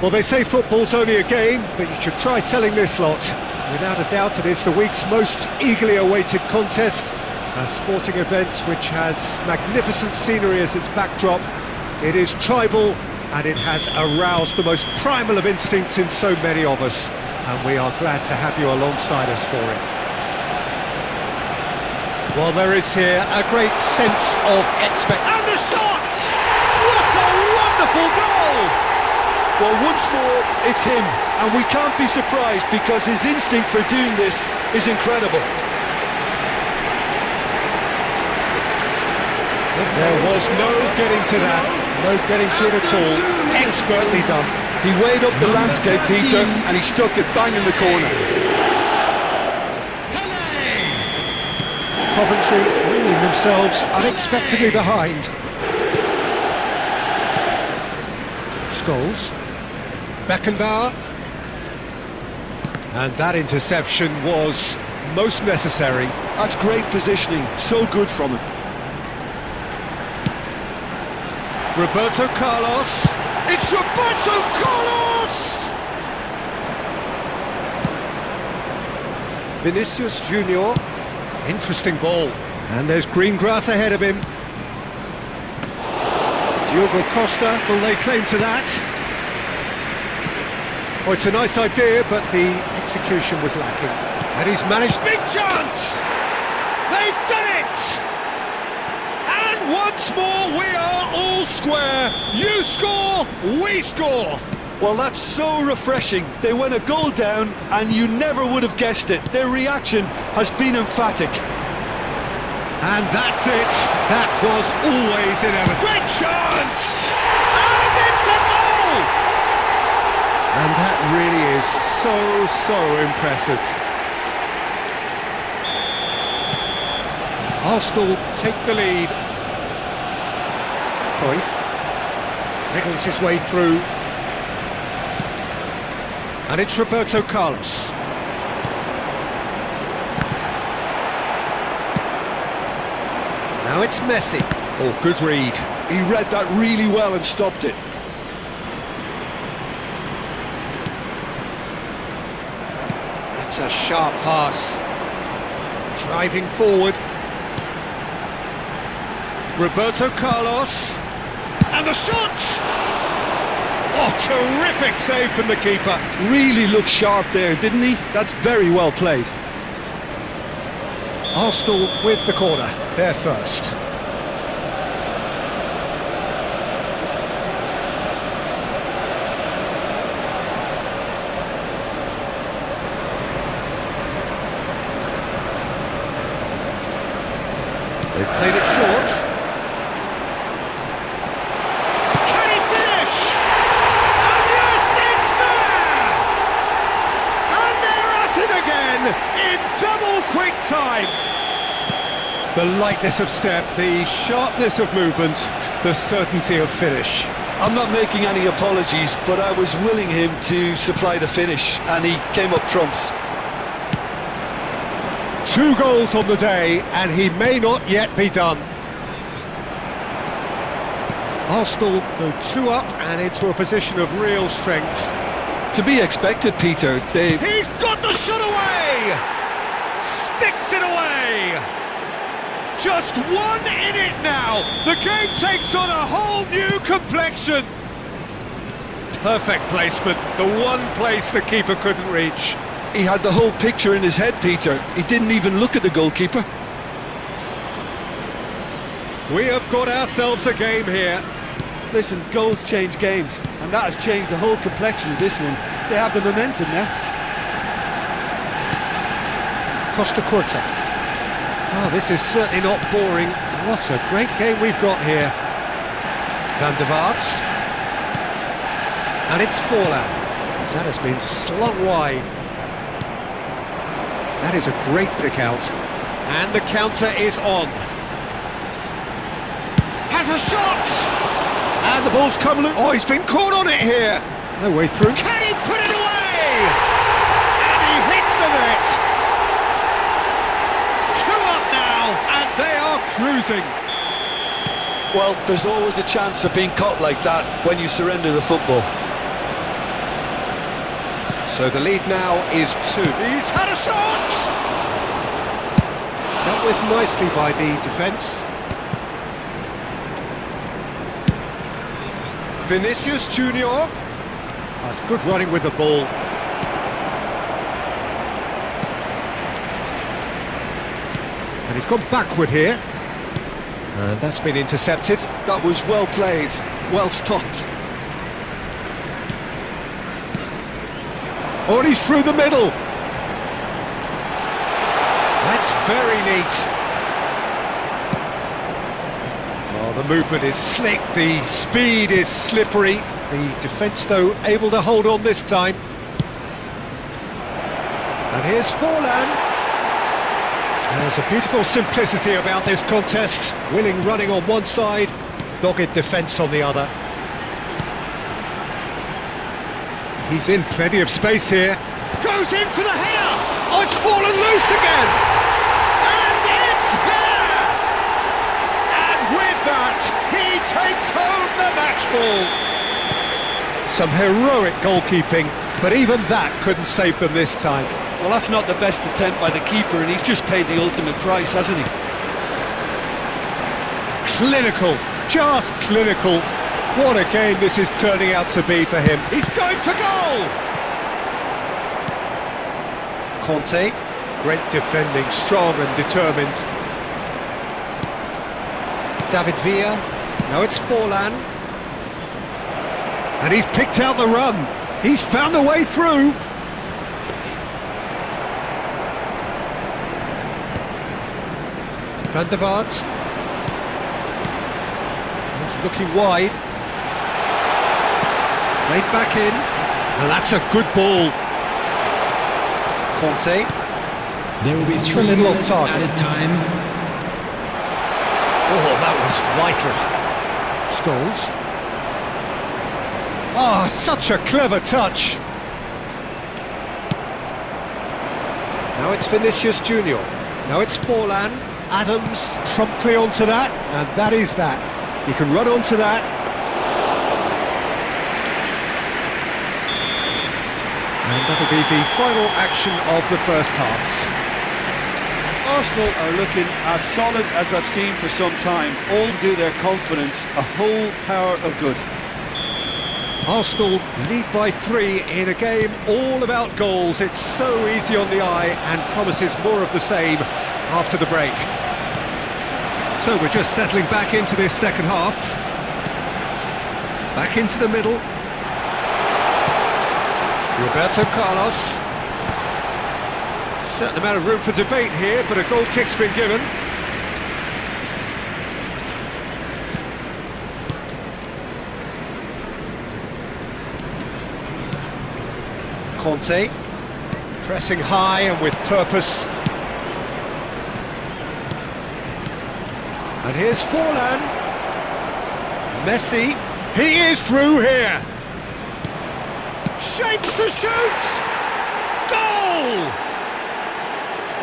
Well, they say football's only a game, but you should try telling this lot. Without a doubt, it is the week's most eagerly awaited contest, a sporting event which has magnificent scenery as its backdrop. It is tribal, and it has aroused the most primal of instincts in so many of us, and we are glad to have you alongside us for it. Well, there is here a great sense of expectation. And the shot! What a wonderful goal! Well, once more, it's him, and we can't be surprised because his instinct for doing this is incredible. There was no getting to that, no getting to it at all. Expertly done. He weighed up the landscape, Peter, and he stuck it bang in the corner. Coventry winging themselves unexpectedly behind. Scholes. Beckenbauer. And that interception was most necessary. That's great positioning, so good from him. Roberto Carlos. It's Roberto Carlos! Vinicius Junior. Interesting ball. And there's green grass ahead of him. Diogo Costa will lay claim to that. Oh, it's a nice idea, but the execution was lacking. And he's managed... Big chance! They've done it! And once more we are all square. You score, we score. Well, that's so refreshing. They went a goal down, and you never would have guessed it. Their reaction has been emphatic. And that's it. That was always inevitable. Great chance! And it's a goal! And that really is so impressive. Arsenal take the lead. Cruyff wriggles his way through. And it's Roberto Carlos. Now it's Messi. Oh, good read. He read that really well and stopped it. It's a sharp pass. Driving forward. Roberto Carlos. And the shot! Oh, terrific save from the keeper. Really looked sharp there, didn't he? That's very well played. Arsenal with the corner, they're first. They've played it short. Can he finish? And yes, it's there! And they're at it again in double quick time. The lightness of step, the sharpness of movement, the certainty of finish. I'm not making any apologies, but I was willing him to supply the finish, and he came up trumps. 2 goals on the day, and he may not yet be done. Arsenal go 2 up and into a position of real strength. To be expected, Peter. He's got the shot away! Sticks it away! Just 1 in it now! The game takes on a whole new complexion! Perfect placement, the one place the keeper couldn't reach. He had the whole picture in his head, Peter. He didn't even look at the goalkeeper. We have got ourselves a game here. Listen, goals change games, and that has changed the whole complexion of this one. They have the momentum now. Costa Curta. Oh, this is certainly not boring. What a great game we've got here. Van der Vaart. And it's Forlan. That has been slung wide. That is a great pick out. And the counter is on. Has a shot! And the ball's come loose. Oh, he's been caught on it here. No way through. Can he put it away? And he hits the net. 2 up now, and they are cruising. Well, there's always a chance of being caught like that when you surrender the football. So the lead now is 2. He's had a shot! Dealt with nicely by the defence. Vinicius Junior. That's good running with the ball. And he's gone backward here. And that's been intercepted. That was well played, well stopped. Oh, and he's through the middle. That's very neat. Oh, the movement is slick, the speed is slippery. The defence, though, able to hold on this time. And here's Forlan. There's a beautiful simplicity about this contest. Willing running on one side, dogged defence on the other. He's in plenty of space here. Goes in for the header! Oh, it's fallen loose again! And it's there! And with that, he takes home the match ball! Some heroic goalkeeping, but even that couldn't save them this time. Well, that's not the best attempt by the keeper, and he's just paid the ultimate price, hasn't he? Clinical, just clinical. What a game this is turning out to be for him. He's going for goal! Conte, great defending, strong and determined. David Villa, now it's Forlan. And he's picked out the run. He's found a way through. Van der Vaart. He's looking wide. Played back in. And that's a good ball. Conte. There will be It's 3 a little off minutes target. added time. Oh, that was vital. Scholes. Oh, such a clever touch. Now it's Vinicius Junior. Now it's Forlan. Adams promptly onto that, and that is that. You can run onto that. And that'll be the final action of the first half. Arsenal are looking as solid as I've seen for some time. All due their confidence, a whole power of good. Arsenal lead by 3 in a game all about goals. It's so easy on the eye and promises more of the same after the break. So we're just settling back into this second half. Back into the middle. Roberto Carlos. Certain amount of room for debate here, but a goal kick's been given. Conte, pressing high and with purpose. And here's Forlan. Messi, he is through here. Shapes to shoot! Goal!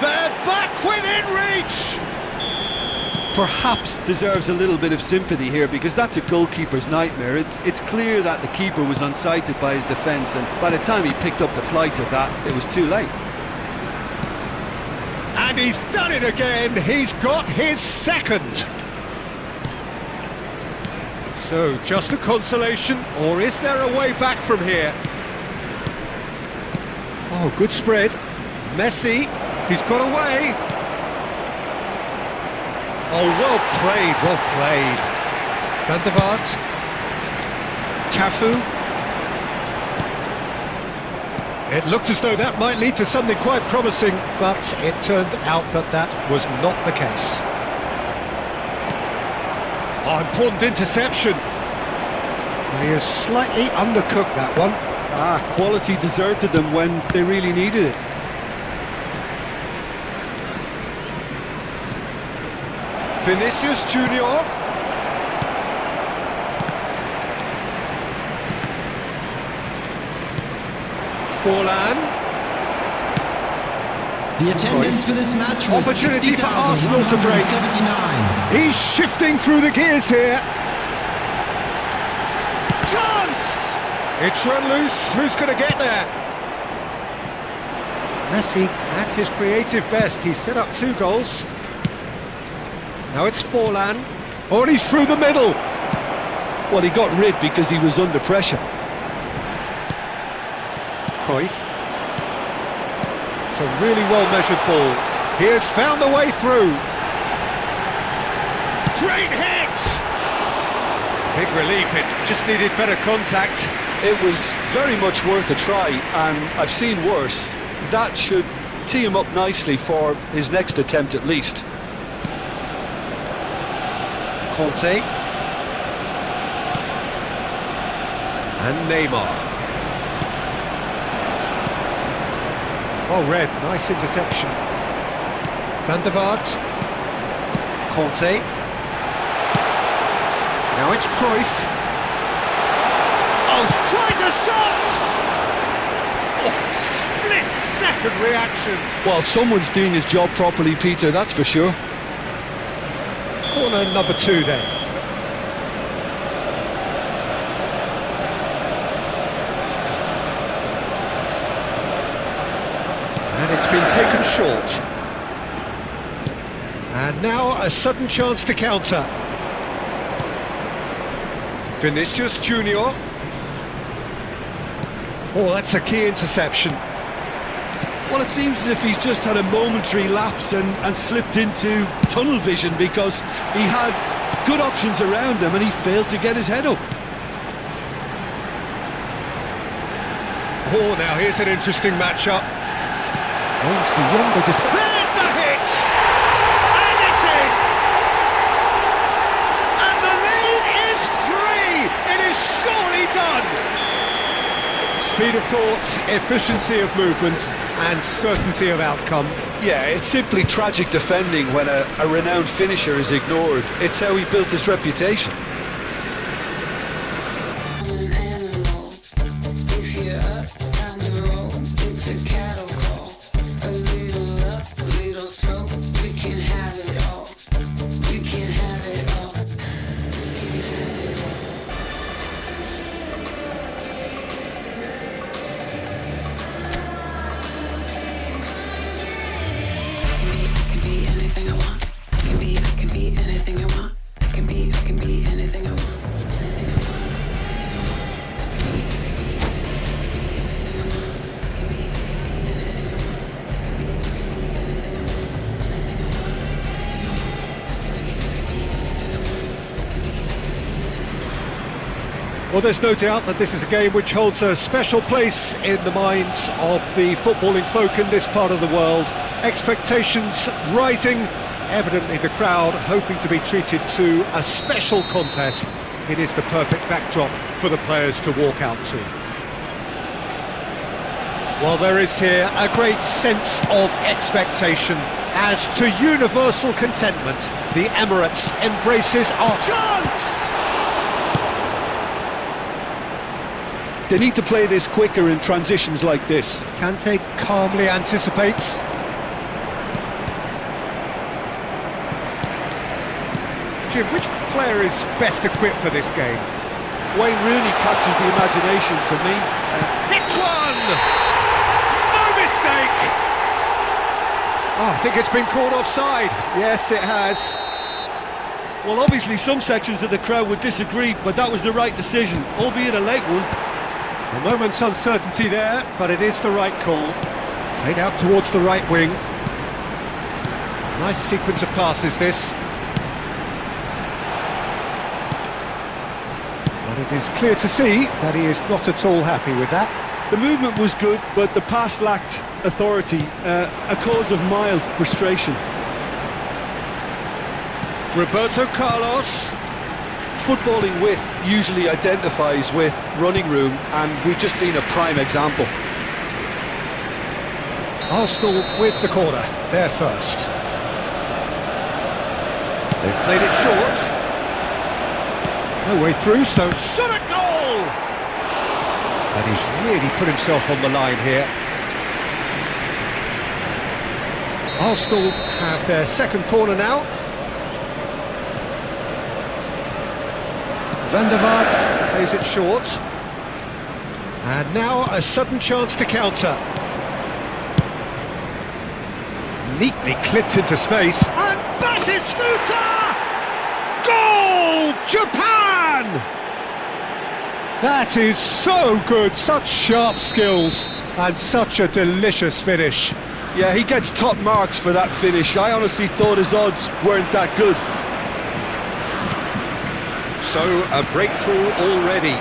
They're back within reach! Perhaps deserves a little bit of sympathy here, because that's a goalkeeper's nightmare. It's clear that the keeper was unsighted by his defence, and by the time he picked up the flight of that, it was too late. And he's done it again. He's got his second. So, just a consolation, or is there a way back from here? Oh, good spread. Messi, he's got away. Oh, well played, well played. Van der Vaart. Cafu. It looked as though that might lead to something quite promising, but it turned out that that was not the case. Oh, important interception. And he has slightly undercooked that one. Quality deserted them when they really needed it. Vinicius Junior. Forlan. The attendance for this match was Opportunity for Arsenal to break. 60,179. He's shifting through the gears here. Chance! It's run loose. Who's going to get there? Messi at his creative best. He's set up 2 goals. Now it's Forlan. Oh, and he's through the middle. Well, he got rid because he was under pressure. Cruyff. It's a really well-measured ball. He has found the way through. Great hit! Big relief, it just needed better contact. It was very much worth a try, and I've seen worse. That should tee him up nicely for his next attempt at least. Conte. And Neymar. Well read, nice interception. Van der Vaart. Conte. Now it's Cruyff. Oh, tries a shot! Oh, split-second reaction. Well, someone's doing his job properly, Peter, that's for sure. Corner number 2 then. And it's been taken short. And now a sudden chance to counter. Vinicius Junior. Oh, that's a key interception. Well, it seems as if he's just had a momentary lapse and slipped into tunnel vision because he had good options around him and he failed to get his head up. Oh, now here's an interesting matchup. Oh, it's beyond the defence. There's the hit! And it's in! And the lead is 3! It is surely done! Speed of thought, efficiency of movement, and certainty of outcome. Yeah, it's simply tragic defending when a renowned finisher is ignored. It's how he built his reputation. Well, there's no doubt that this is a game which holds a special place in the minds of the footballing folk in this part of the world. Expectations rising, evidently the crowd hoping to be treated to a special contest. It is the perfect backdrop for the players to walk out to. Well, there is here a great sense of expectation as to universal contentment. The Emirates embraces our chance! They need to play this quicker in transitions like this. Kante calmly anticipates. Jim, which player is best equipped for this game? Wayne Rooney captures the imagination for me. Hits one! No mistake! Oh, I think it's been called offside. Yes, it has. Well, obviously some sections of the crowd would disagree, but that was the right decision, albeit a late one. A moment's uncertainty there, but it is the right call. Played out towards the right wing. Nice sequence of passes, this. But it is clear to see that he is not at all happy with that. The movement was good, but the pass lacked authority, a cause of mild frustration. Roberto Carlos. Footballing width usually identifies with running room, and we've just seen a prime example. Arsenal with the corner, there first. They've played it short. No way through, so shot at goal! And he's really put himself on the line here. Arsenal have their second corner now. Van der Vaart plays it short. And now a sudden chance to counter. Neatly clipped into space. And Batistuta! Goal! Japan! That is so good, such sharp skills, and such a delicious finish. Yeah, he gets top marks for that finish. I honestly thought his odds weren't that good. So, a breakthrough already.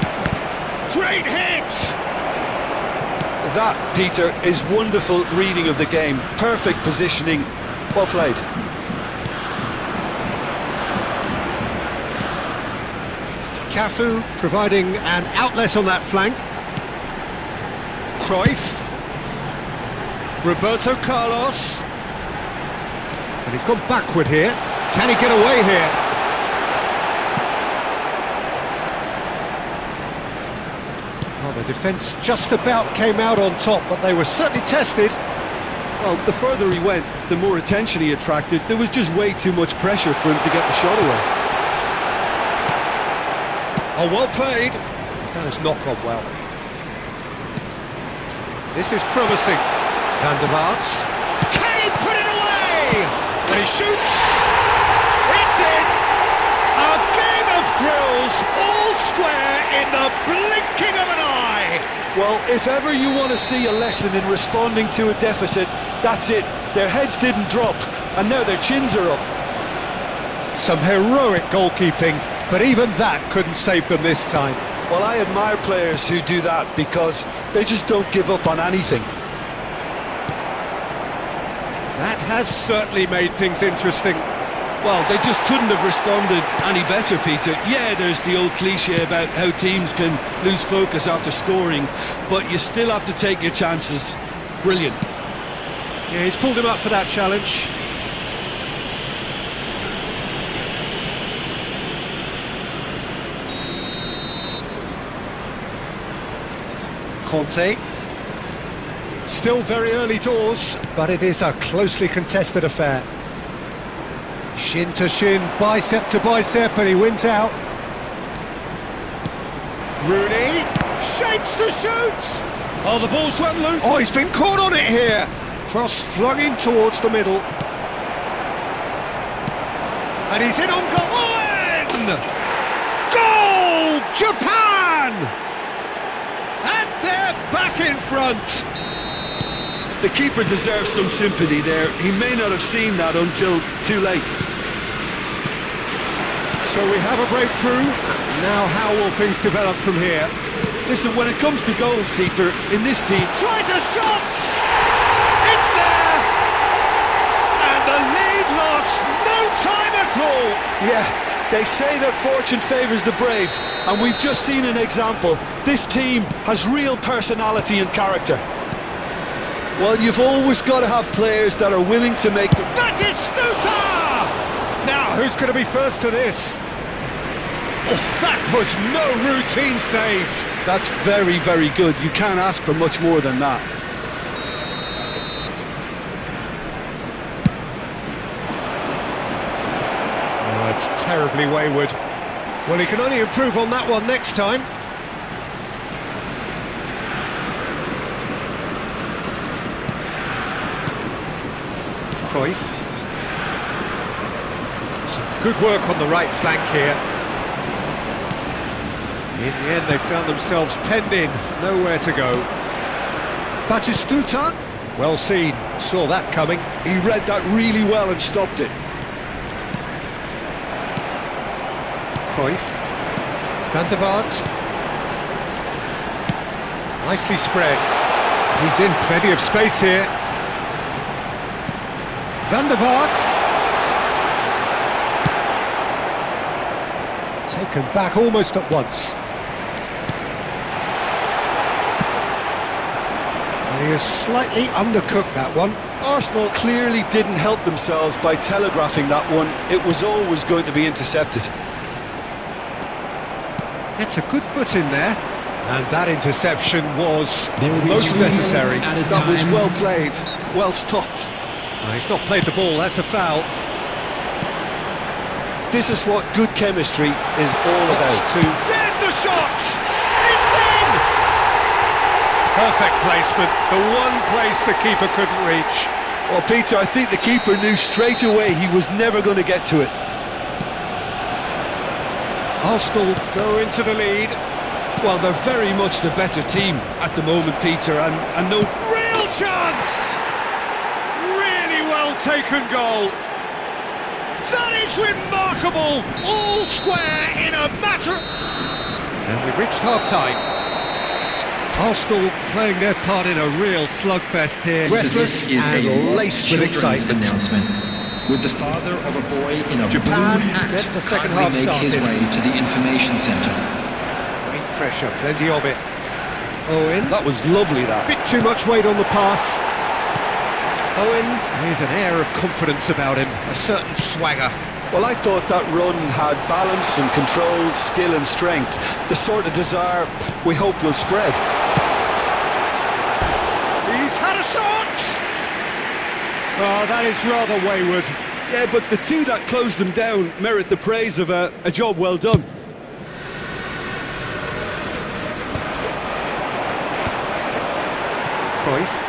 Great hit! That, Peter, is wonderful reading of the game. Perfect positioning. Well played. Cafu providing an outlet on that flank. Cruyff. Roberto Carlos. And he's gone backward here. Can he get away here? Well, the defence just about came out on top, but they were certainly tested. Well, the further he went, the more attention he attracted. There was just way too much pressure for him to get the shot away. Oh, well played. That has not gone well. This is promising. Van der Vaart. Can he put it away? And he shoots. It's in. A game of thrills, all square in the blinking of an eye. Well, if ever you want to see a lesson in responding to a deficit, that's it. Their heads didn't drop, and now their chins are up. Some heroic goalkeeping, but even that couldn't save them this time. Well, I admire players who do that because they just don't give up on anything. That has certainly made things interesting. Well, they just couldn't have responded any better, Peter. Yeah, there's the old cliche about how teams can lose focus after scoring, but you still have to take your chances. Brilliant. Yeah, he's pulled him up for that challenge. Conte. Still very early doors, but it is a closely contested affair. Shin to shin, bicep to bicep, and he wins out. Rooney shapes to shoot. Oh, the ball's run loose. Oh, he's been caught on it here. Cross flung in towards the middle. And he's in on goal. Owen! Goal! Japan! And they're back in front. The keeper deserves some sympathy there. He may not have seen that until too late. So we have a breakthrough. Now how will things develop from here? Listen, when it comes to goals, Peter, in this team... Tries a shot! It's there! And the lead lost no time at all! Yeah, they say that fortune favours the brave, and we've just seen an example. This team has real personality and character. Well, you've always got to have players that are willing to make the... Batistuta! Now, who's going to be first to this? Oh, that was no routine save. That's very, very good. You can't ask for much more than that. Oh, it's terribly wayward. Well, he can only improve on that one next time. Cruyff. Some good work on the right flank here. In the end, they found themselves penned in, nowhere to go. Batistuta, well seen, saw that coming. He read that really well and stopped it. Cruyff. Van der Vaart. Nicely spread. He's in plenty of space here. Van der Vaart. Taken back almost at once. And he has slightly undercooked that one. Arsenal clearly didn't help themselves by telegraphing that one. It was always going to be intercepted. It's a good foot in there. And that interception was There will be most 3 minutes necessary. added That was time. well played, well stopped. No, he's not played the ball, that's a foul. This is what good chemistry is all about. There's the shot! It's in! Perfect placement, the one place the keeper couldn't reach. Well, Peter, I think the keeper knew straight away he was never going to get to it. Arsenal go into the lead. Well, they're very much the better team at the moment, Peter, and no... Real chance! Really well taken goal. That is remarkable! All square in a matter... And we've reached half-time. Arsenal playing their part in a real slugfest here. Breathless This is and a laced with children's excitement. announcement, with the father of a boy in a Japan blue hat get the second kindly half make his started. way to the information centre. Great pressure, plenty of it. Owen, That was lovely, that. bit too much weight on the pass. Owen with an air of confidence about him, a certain swagger. Well, I thought that run had balance and control, skill and strength, the sort of desire we hope will spread. He's had a shot! Oh, that is rather wayward. Yeah, but the two that closed them down merit the praise of a job well done. Cruyff.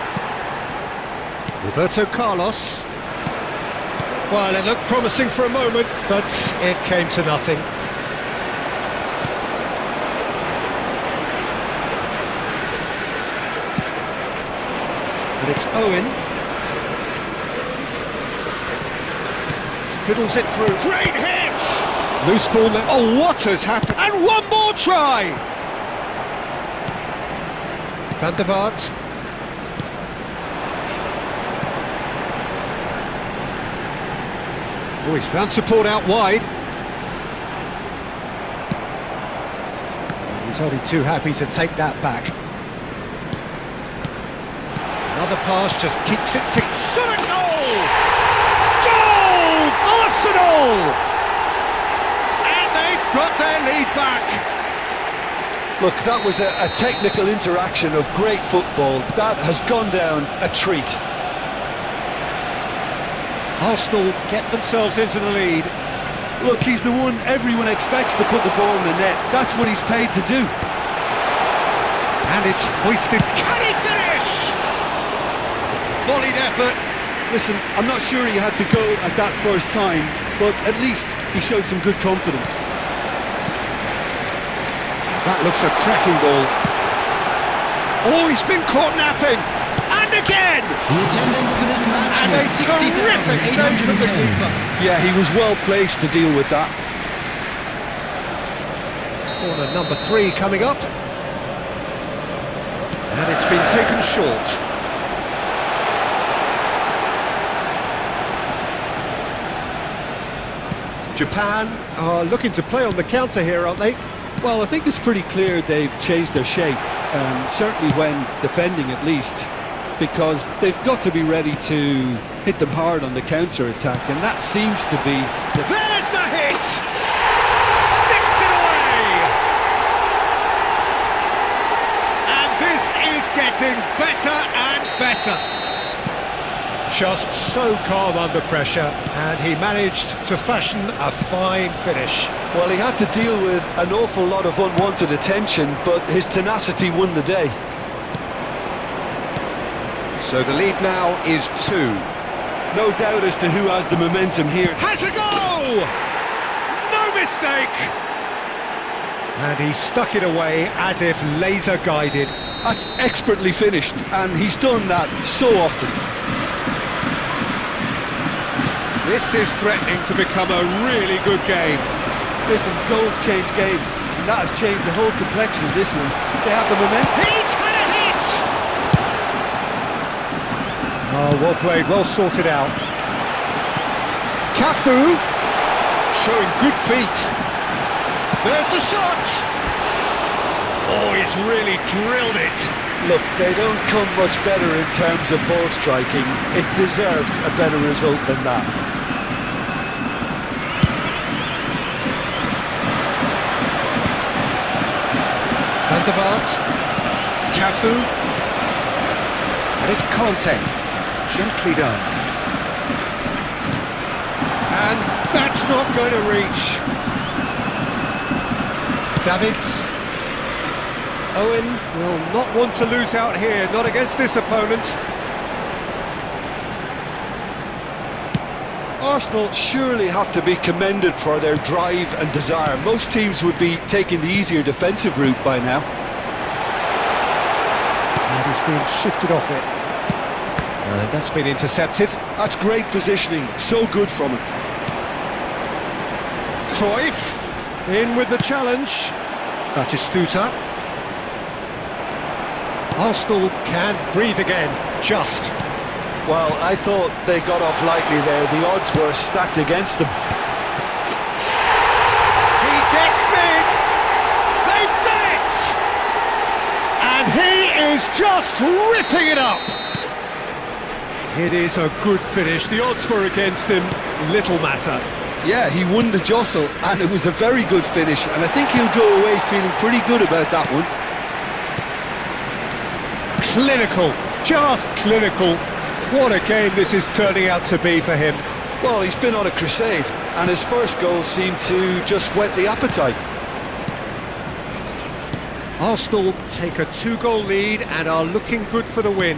Roberto Carlos. Well, it looked promising for a moment, but it came to nothing. And it's Owen. Fiddles it through. Great hit! Loose ball now. Oh, what has happened? And one more try! Van der Vaart. Oh, he's found support out wide. He's only too happy to take that back. Another pass just keeps it to... Shot a goal! Goal! Arsenal! And they've got their lead back. Look, that was a technical interaction of great football. That has gone down a treat. Arsenal get themselves into the lead. Look, he's the one everyone expects to put the ball in the net. That's what he's paid to do. And it's hoisted. Can he finish? Volleyed effort. Listen, I'm not sure he had to go at that first time, but at least he showed some good confidence. That looks a cracking ball. Oh, he's been caught napping. And again! The attendance for this match And a was terrific save from the 60,810. keeper. Yeah, he was well placed to deal with that. Corner number 3 coming up. And it's been taken short. Japan are looking to play on the counter here, aren't they? Well, I think it's pretty clear they've changed their shape, certainly when defending at least, because they've got to be ready to hit them hard on the counter-attack, and that seems to be... There's the hit! Sticks it away! And this is getting better and better. Just so calm under pressure, and he managed to fashion a fine finish. Well, he had to deal with an awful lot of unwanted attention, but his tenacity won the day. So the lead now is 2. No doubt as to who has the momentum here. Has a go! No mistake! And he stuck it away as if laser guided. That's expertly finished, and he's done that so often. This is threatening to become a really good game. Listen, goals change games, and that has changed the whole complexion of this one. They have the momentum. He's had a hit! Oh, well played, well sorted out. Cafu showing good feet. There's the shot! Oh, he's really drilled it. Look, they don't come much better in terms of ball striking. It deserved a better result than that. Van der Vaart, Cafu, and it's Conte, gently done. And that's not going to reach. Davids. Owen will not want to lose out here, not against this opponent. Arsenal surely have to be commended for their drive and desire. Most teams would be taking the easier defensive route by now. And he's being shifted off it. And that's been intercepted. That's great positioning, so good from him. Cruyff in with the challenge. Batistuta. Arsenal can breathe again, just. Well, I thought they got off lightly there. The odds were stacked against them. He gets big. They've done it! And he is just ripping it up. It is a good finish. The odds were against him. Little matter. Yeah, he won the jostle, and it was a very good finish, and I think he'll go away feeling pretty good about that one. Clinical, just clinical. What a game this is turning out to be for him. Well, he's been on a crusade, and his first goal seemed to just whet the appetite. Arsenal take a 2-goal lead and are looking good for the win.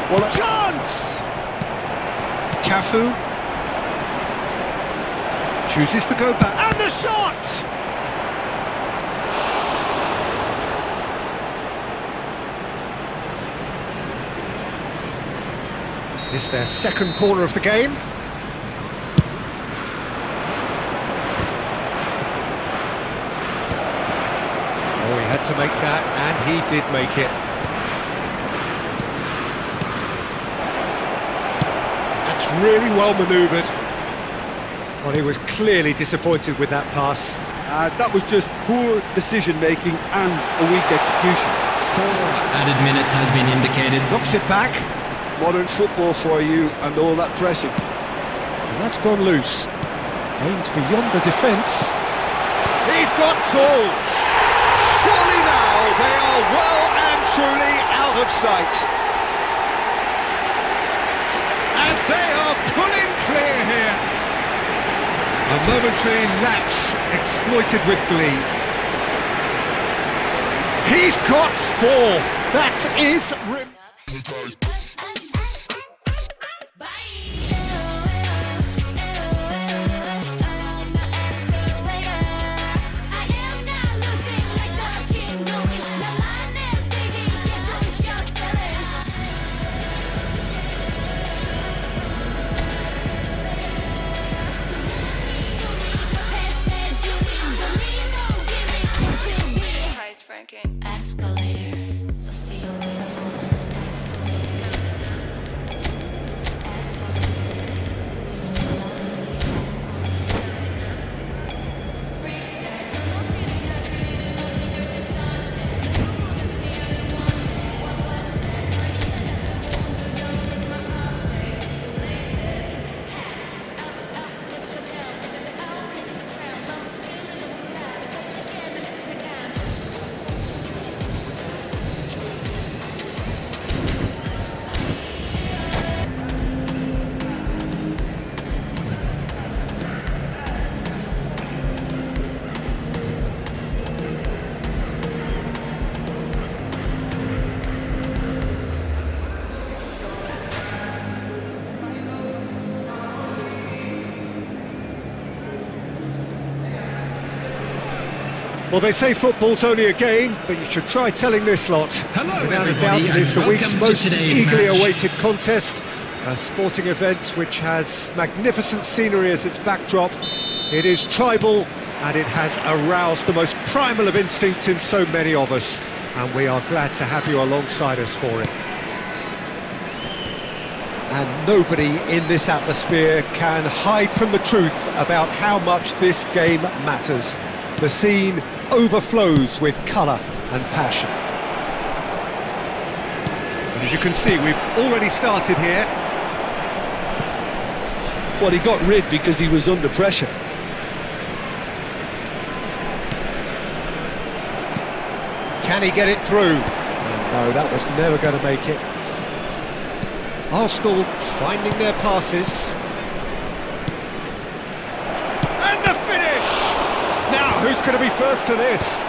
Well, chance! Cafu chooses to go back, and the shot! It's their second corner of the game. Oh, he had to make that, and he did make it. That's really well manoeuvred. Well, he was clearly disappointed with that pass. that was just poor decision-making and a weak execution. 4 added minutes has been indicated. Knocks it back. Modern football for you and all that pressing. And that's gone loose. Aimed beyond the defence. He's got tall. Surely now they are well and truly out of sight. And they are pulling clear here. A momentary lapse exploited with glee. He's got 4. That is... Well, they say football's only a game, but you should try telling this lot. Hello, Without a doubt, everybody, it is the and week's welcome to most today's eagerly match. awaited contest. A sporting event which has magnificent scenery as its backdrop. It is tribal, and it has aroused the most primal of instincts in so many of us. And we are glad to have you alongside us for it. And nobody in this atmosphere can hide from the truth about how much this game matters. The scene overflows with colour and passion. And as you can see, we've already started here. Well, he got rid because he was under pressure. Can he get it through? No, that was never going to make it. Arsenal finding their passes. And the finish! Now, who's going to be first to this?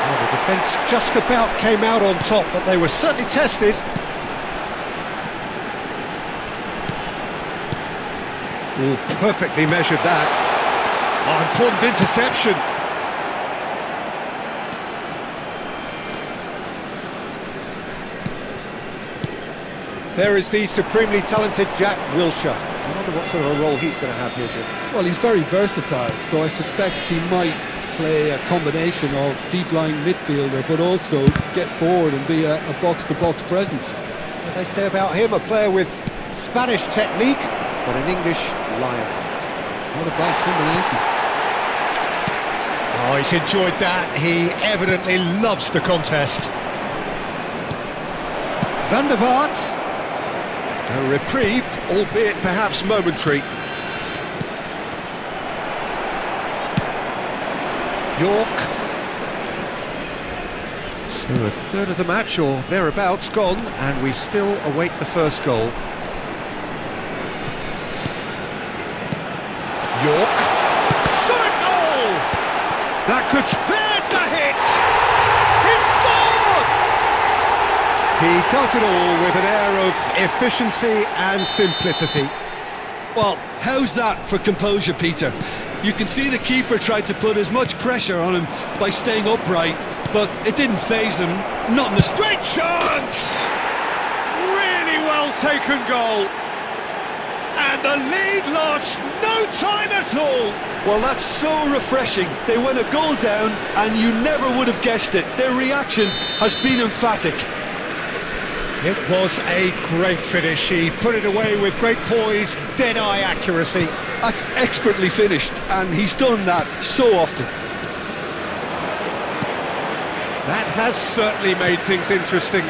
Well, the defence just about came out on top, but they were certainly tested. Oh, perfectly measured that. Oh, important interception. There is the supremely talented Jack Wilshere. I wonder what sort of a role he's going to have here, Jim. Well, he's very versatile, so I suspect he might play a combination of deep-lying midfielder, but also get forward and be a box-to-box presence. What they say about him, a player with Spanish technique, but an English lion heart. What a bad combination. Oh, he's enjoyed that. He evidently loves the contest. Van der Vaart. A reprieve, albeit perhaps momentary. York. So a third of the match or thereabouts gone, and we still await the first goal. York. Shot a goal! That could there's the hit! He scored! He does it all with an air of efficiency and simplicity. Well, how's that for composure, Peter? You can see the keeper tried to put as much pressure on him by staying upright, but it didn't faze him, not in the Great chance! Really well taken goal. And the lead lost no time at all. Well, that's so refreshing. They went a goal down and you never would have guessed it. Their reaction has been emphatic. It was a great finish. He put it away with great poise, dead-eye accuracy. That's expertly finished, and he's done that so often. That has certainly made things interesting.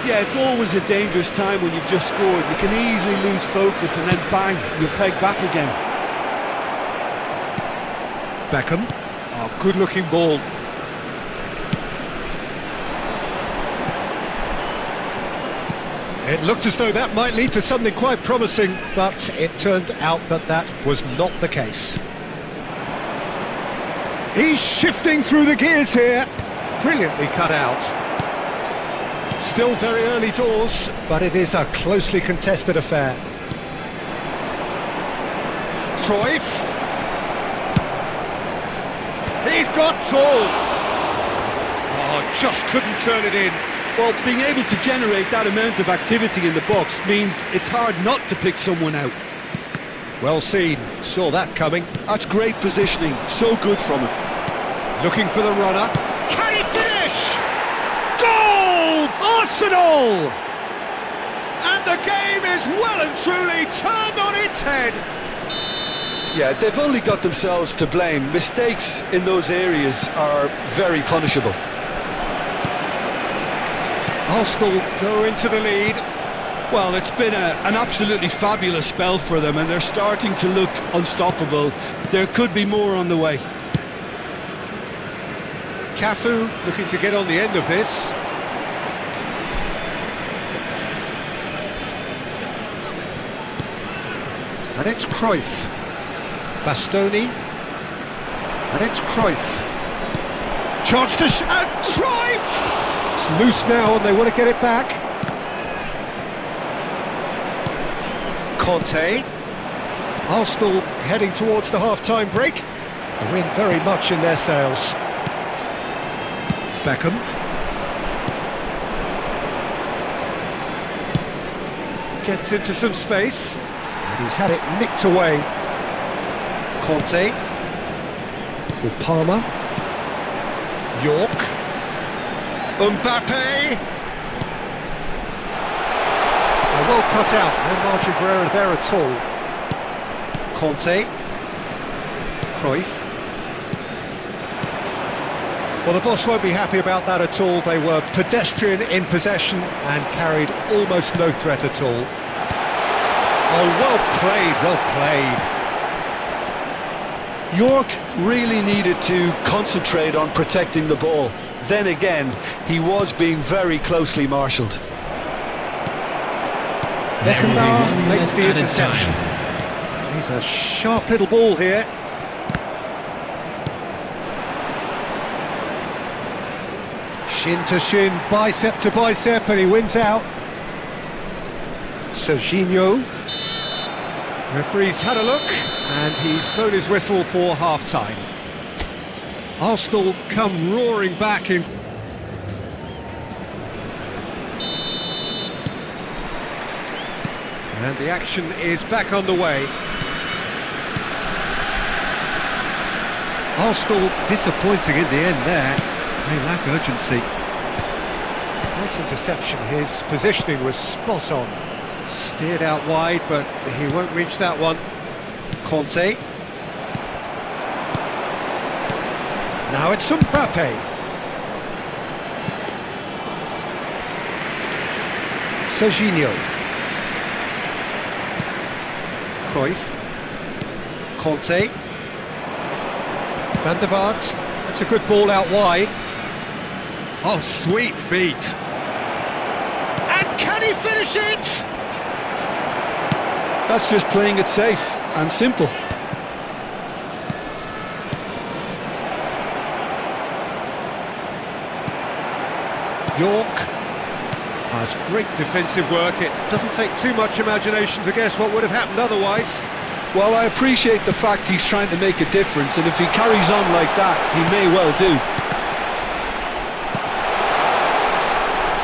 Yeah, it's always a dangerous time when you've just scored. You can easily lose focus and then bang, you're pegged back again. Beckham. Oh, good-looking ball. It looked as though that might lead to something quite promising, but it turned out that that was not the case. He's shifting through the gears here. Brilliantly cut out. Still very early doors, but it is a closely contested affair. Cruyff. He's got tall. Oh, just couldn't turn it in. Well, being able to generate that amount of activity in the box means it's hard not to pick someone out. Well seen, saw that coming. That's great positioning, so good from him. Looking for the runner. Can he finish? Goal! Arsenal! And the game is well and truly turned on its head. Yeah, they've only got themselves to blame. Mistakes in those areas are very punishable. Arsenal go into the lead. Well, it's been an absolutely fabulous spell for them, and they're starting to look unstoppable. There could be more on the way. Cafu looking to get on the end of this. And it's Cruyff. Bastoni. And it's Cruyff. Chance to Cruyff! It's loose now and they want to get it back. Conte. Arsenal heading towards the half-time break. The wind very much in their sails. Beckham. Gets into some space. And he's had it nicked away. Conte. For Palmer. York. Mbappe! Well cut out, no margin for error there at all. Conte. Cruyff. Well, the boss won't be happy about that at all. They were pedestrian in possession and carried almost no threat at all. Oh, well played, well played. York really needed to concentrate on protecting the ball. Then again, he was being very closely marshalled. Beckenbauer makes the interception. He's a sharp little ball here. Shin to shin, bicep to bicep, and he wins out. Serginho. Referee's had a look, and he's blown his whistle for half-time. Arsenal come roaring back in. And the action is back underway. Arsenal disappointing in the end there. They lack urgency. Nice interception. His positioning was spot on. Steered out wide, but he won't reach that one. Conte. Now it's Mbappe. Serginho. Cruyff. Conte. Van der Vaart. That's a good ball out wide. Oh, sweet feet. And can he finish it? That's just playing it safe and simple. York has great defensive work. It doesn't take too much imagination to guess what would have happened otherwise. Well, I appreciate the fact he's trying to make a difference, and if he carries on like that, he may well do.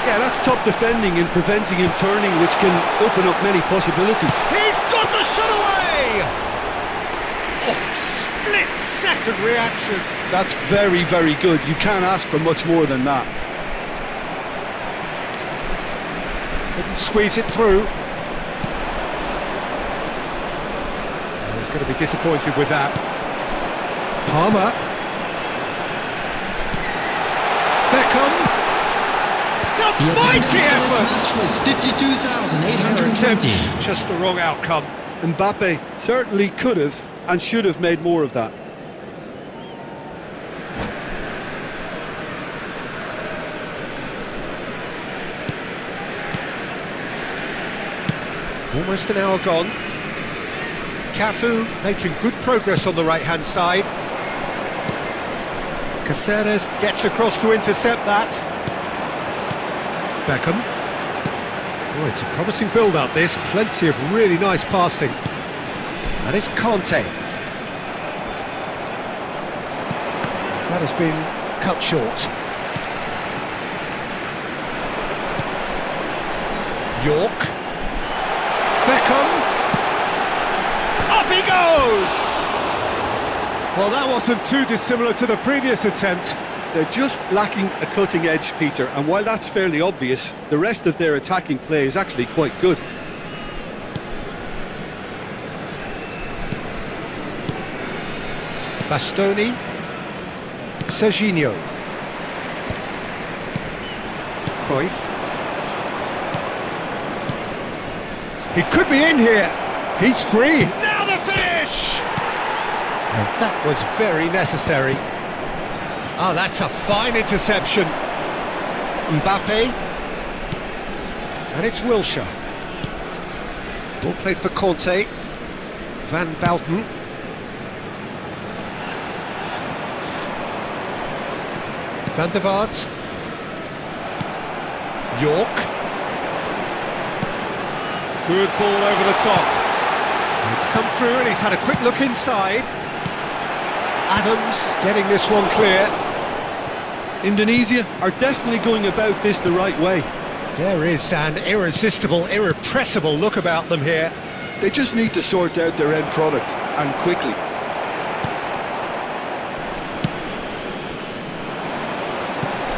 Yeah, that's top defending and preventing him turning, which can open up many possibilities. He's got the shot away! Oh, split-second reaction. That's very, very good. You can't ask for much more than that. Couldn't squeeze it through. He's going to be disappointed with that. Palmer. Beckham. It's a mighty effort! Was 52,820. Just the wrong outcome. Mbappe certainly could have and should have made more of that. Almost an hour gone. Cafu making good progress on the right-hand side. Caceres gets across to intercept that. Beckham. Oh, it's a promising build-up, this. Plenty of really nice passing. And it's Conte. That has been cut short. York. Beckham. Up he goes! Well, that wasn't too dissimilar to the previous attempt. They're just lacking a cutting edge, Peter, and while that's fairly obvious, the rest of their attacking play is actually quite good. Bastoni. Serginho. Cruyff. He could be in here. He's free. Now the finish! And that was very necessary. Oh, that's a fine interception. Mbappe. And it's Wilshere. Ball played for Conte. Van Basten. Van der Vaart. York. Good ball over the top. It's come through and he's had a quick look inside. Adams getting this one clear. Indonesia are definitely going about this the right way. There is an irresistible, irrepressible look about them here. They just need to sort out their end product, and quickly.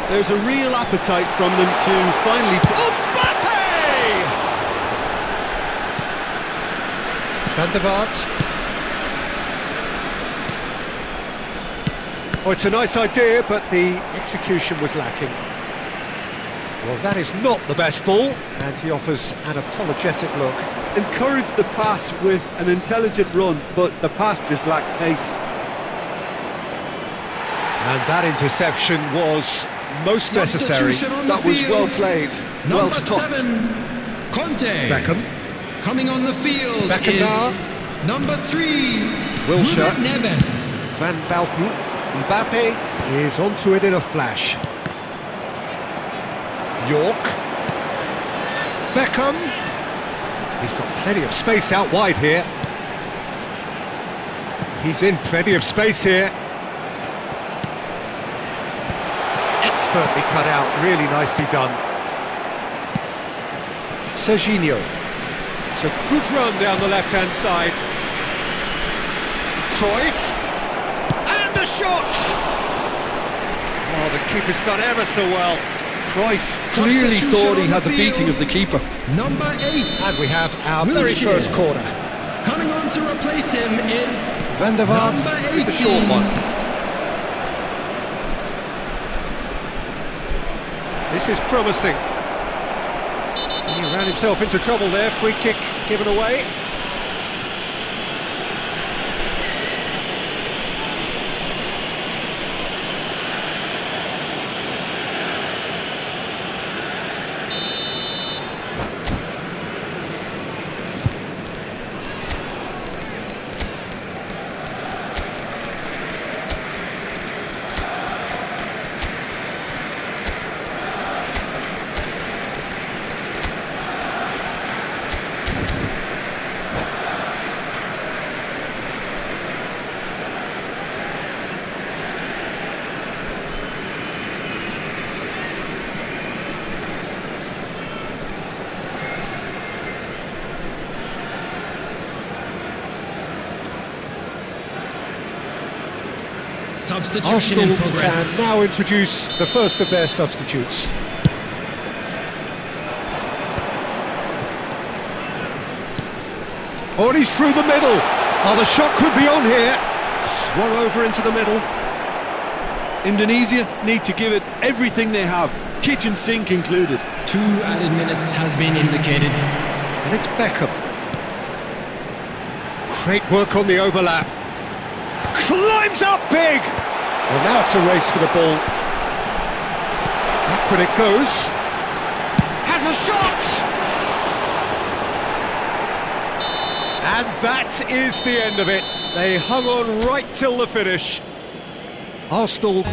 There's a real appetite from them to finally... Mbappe! Van der Vaart. Oh, it's a nice idea, but the execution was lacking. Well, that is not the best ball, and he offers an apologetic look. Encourage the pass with an intelligent run, but the pass just lacked pace. And that interception was most necessary. That was well played, well stopped. 7, Conte. Beckham. Coming on the field Beckham is now. number 3, Wilshere. Neves. Van Basten. Mbappe is onto it in a flash. York. Beckham. He's got plenty of space out wide here. He's in plenty of space here. Expertly cut out, really nicely done. Serginho. It's a good run down the left-hand side. Cruyff. And the shot! Oh, the keeper's done ever so well. Cruyff clearly thought he had the beating of the keeper. Number 8. And we have our very Wilshere. first corner. Coming on to replace him is Van der Vaart number with the short 18. one. This is promising. He ran himself into trouble there, free kick given away. Substitution in Arsenal progress. can now introduce the first of their substitutes. Oh, and he's through the middle. Oh, the shot could be on here. Swung over into the middle. Indonesia need to give it everything they have, kitchen sink included. 2 added minutes has been indicated. And it's Beckham. Great work on the overlap. Climbs up big! Well, now it's a race for the ball. Back when it goes. Has a shot! And that is the end of it. They hung on right till the finish. Arsenal.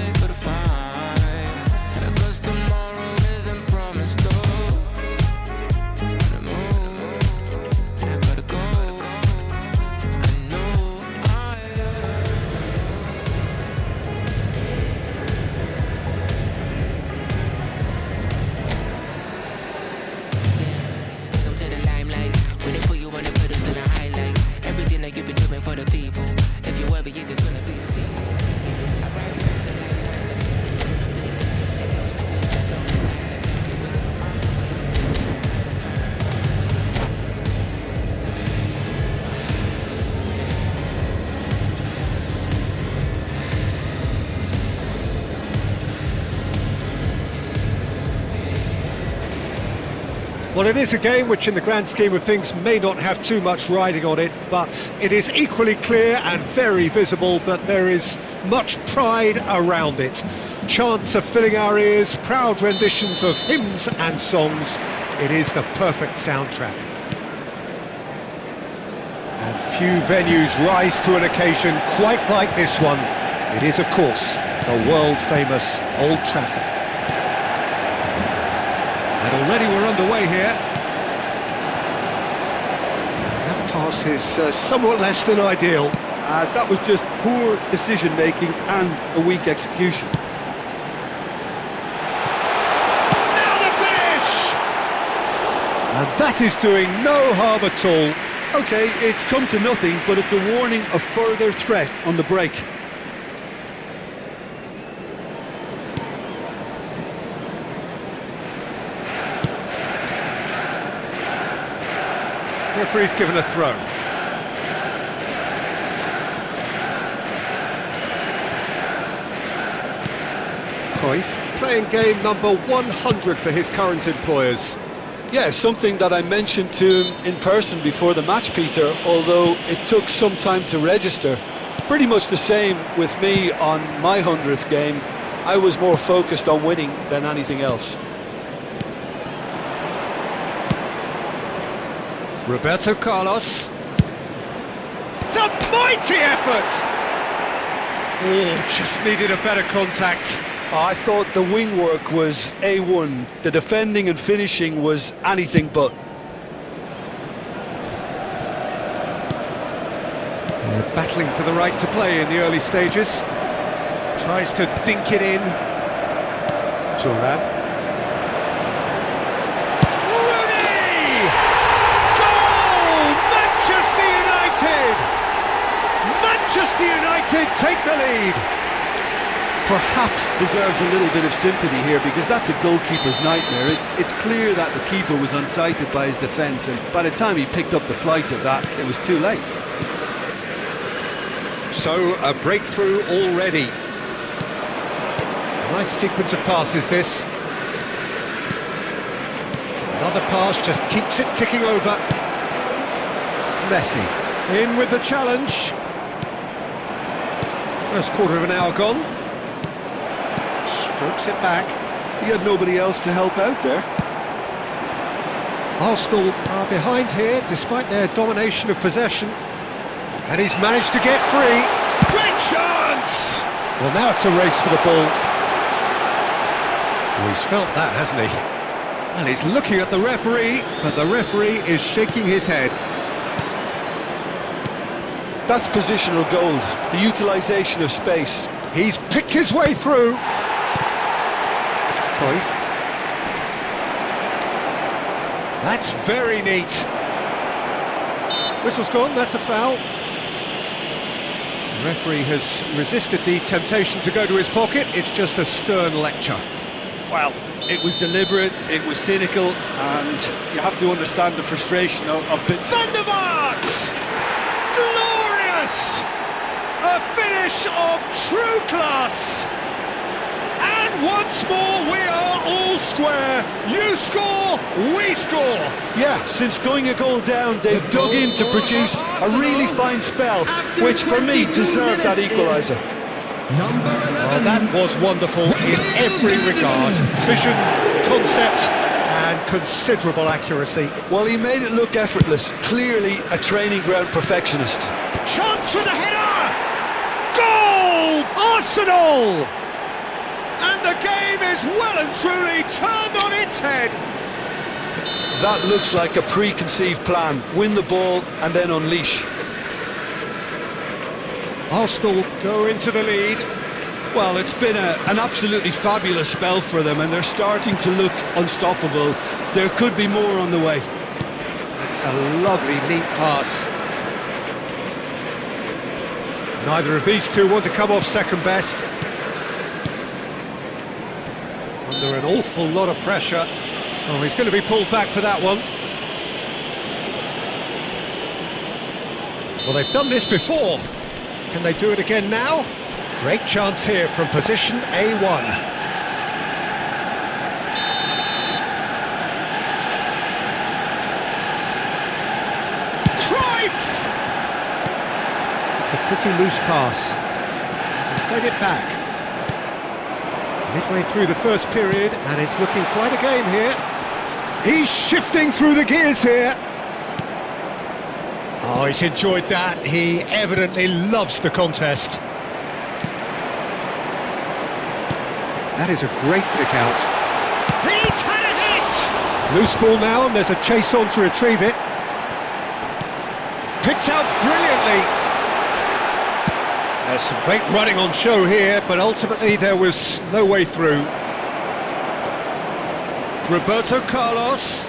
Well, it is a game which in the grand scheme of things may not have too much riding on it, but it is equally clear and very visible that there is much pride around it. Chants are filling our ears, proud renditions of hymns and songs. It is the perfect soundtrack. And few venues rise to an occasion quite like this one. It is, of course, the world-famous Old Trafford. And already we're underway here. That pass is somewhat less than ideal. That was just poor decision-making and a weak execution. Now the finish! And that is doing no harm at all. Okay, it's come to nothing, but it's a warning of further threat on the break. Referee's given a throw. Cruyff playing game number 100 for his current employers. Yeah, something that I mentioned to him in person before the match, Peter, although it took some time to register. Pretty much the same with me on my 100th game. I was more focused on winning than anything else. Roberto Carlos. It's a mighty effort! Oh, just needed a better contact. I thought the wing work was A1. The defending and finishing was anything but. They're battling for the right to play in the early stages. Tries to dink it in. Turan. Rooney! Goal! Manchester United! Manchester United take the lead. Perhaps deserves a little bit of sympathy here, because that's a goalkeeper's nightmare. It's clear that the keeper was unsighted by his defence, and by the time he picked up the flight of that, it was too late. So, a breakthrough already. Nice sequence of passes, this. Another pass just keeps it ticking over. Messi in with the challenge. First quarter of an hour gone. Strokes it back. He had nobody else to help out there. Arsenal are behind here, despite their domination of possession. And he's managed to get free. Great chance! Well, now it's a race for the ball. Well, he's felt that, hasn't he? And he's looking at the referee, but the referee is shaking his head. That's positional gold, the utilisation of space. He's picked his way through. Cruyff. That's very neat. Whistle's gone, that's a foul. The referee has resisted the temptation to go to his pocket. It's just a stern lecture. Well, it was deliberate, it was cynical, and you have to understand the frustration of Van der Vaart! Glorious! A finish of true class! And once more we are all square. You score, we score. Yeah, since going a goal down, they've dug in to produce a really fine spell, which for me deserved that equaliser. Number 11. Well, that was wonderful in every regard. Vision, concept, and considerable accuracy. Well, he made it look effortless, clearly a training ground perfectionist. Chance for the header! Goal! Arsenal! And the game is well and truly turned on its head. That looks like a preconceived plan. Win the ball and then unleash. Arsenal go into the lead. Well, it's been an absolutely fabulous spell for them, and they're starting to look unstoppable. There could be more on the way. It's a lovely, neat pass. Neither of these two want to come off second best. Under an awful lot of pressure. Oh, he's going to be pulled back for that one. Well, they've done this before. Can they do it again now? Great chance here from position A1. Cruyff! It's a pretty loose pass. He's played it back. Midway through the first period, and it's looking quite a game here. He's shifting through the gears here. Oh, he's enjoyed that. He evidently loves the contest. That is a great pick out. He's had a hit! Loose ball now, and there's a chase on to retrieve it. Picked out brilliantly. There's some great running on show here, but ultimately there was no way through. Roberto Carlos.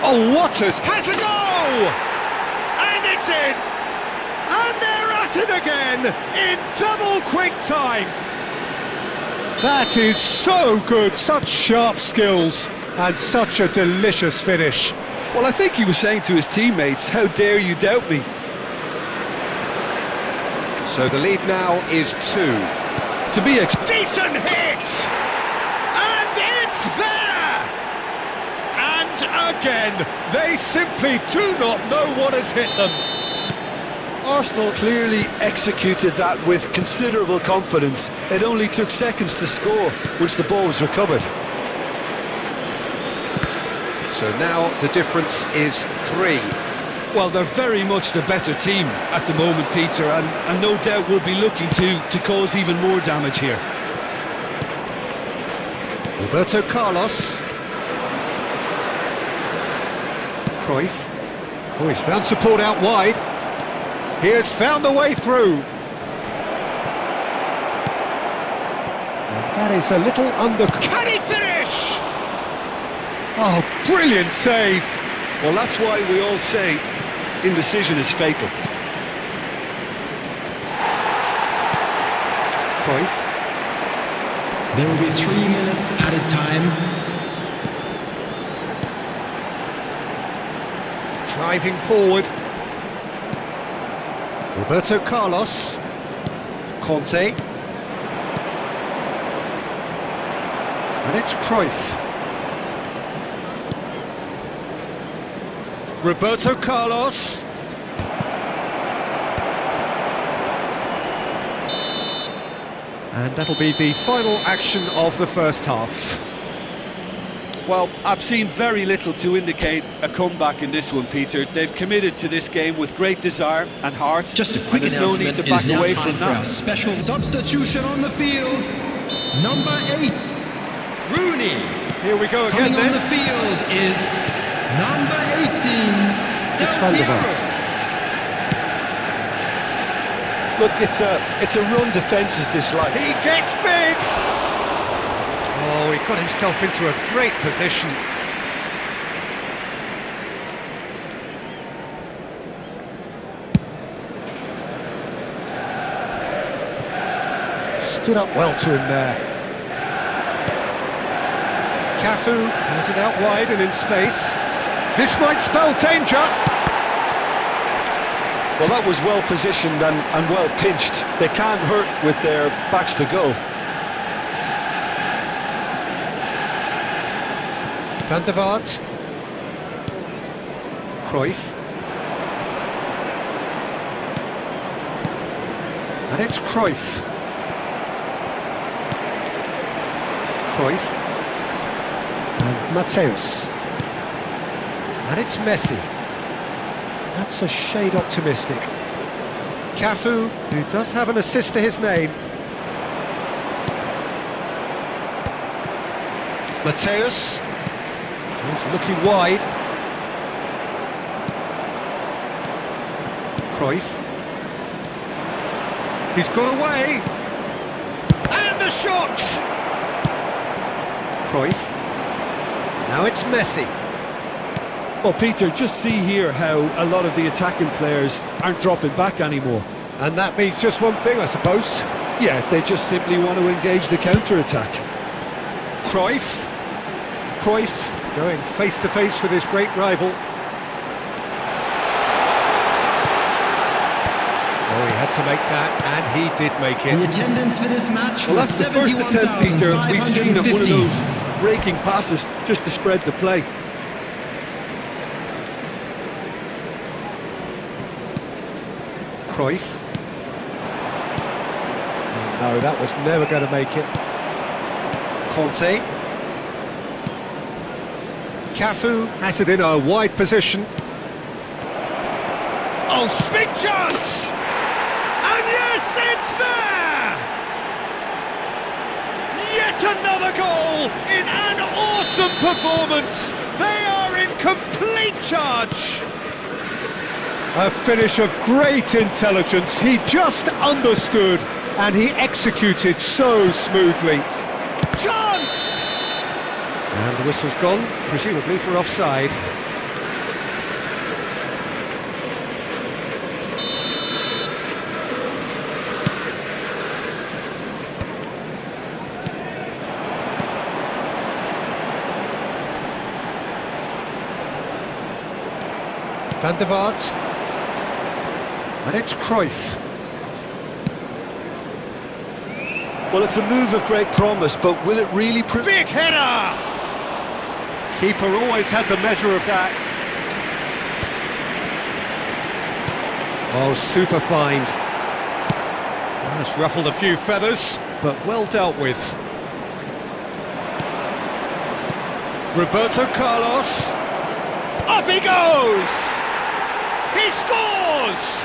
Oh, Waters has a goal! And it's in! And they're at it again in double quick time. That is so good, such sharp skills and such a delicious finish. Well, I think he was saying to his teammates, how dare you doubt me? So the lead now is 2. To be Decent hit! And it's there! And again, they simply do not know what has hit them. Arsenal clearly executed that with considerable confidence. It only took seconds to score once the ball was recovered. So now the difference is 3. Well, they're very much the better team at the moment, Peter, and no doubt will be looking to cause even more damage here. Roberto Carlos. Cruyff. Oh, he's found support out wide. He has found the way through. And that is a little under... Can he finish? Oh, brilliant save. Well, that's why we all say indecision is fatal. Cruyff. There will be 3 minutes added time. Driving forward. Roberto Carlos. Conte. And it's Cruyff. Roberto Carlos. And that'll be the final action of the first half. Well, I've seen very little to indicate a comeback in this one, Peter. They've committed to this game with great desire and heart. Just a and quick there's no need to back away from now. that. Special substitution on the field. Number 8, Rooney. Here we go again Coming on then. the field is number 18, It's Del Van der Piero. Vaart. Look, it's a run defence is this like. He gets big! Oh, he got himself into a great position. Stood up well to him there. Cafu has it out wide and in space. This might spell danger. Well, that was well positioned and well pinched. They can't hurt with their backs to goal. Van der Vaart. Cruyff. And it's Cruyff. Cruyff. And Mateus. And it's Messi. That's a shade optimistic. Cafu, who does have an assist to his name. Mateus. He's looking wide. Cruyff. He's got away. And the shot! Cruyff. Now it's Messi. Well, Peter, just see here how a lot of the attacking players aren't dropping back anymore. And that means just one thing, I suppose. Yeah, they just simply want to engage the counter-attack. Cruyff. Cruyff going face-to-face with his great rival. Oh, he had to make that, and he did make The it. attendance for this match Well, was that's the first attempt, Peter, we've seen at one of 71,550. those raking passes just to spread the play. Cruyff. No, that was never going to make it. Conte. Cafu has it in a wide position. Oh, big chance! And yes, it's there! Yet another goal in an awesome performance. They are in complete charge. A finish of great intelligence. He just understood and he executed so smoothly. Chance! And the whistle's gone, presumably for offside. Van der Vaart. And it's Cruyff. Well, it's a move of great promise, but will it really prove... Big header! Keeper always had the measure of that. Oh, super find. That's ruffled a few feathers, but well dealt with. Roberto Carlos. Up he goes! He scores!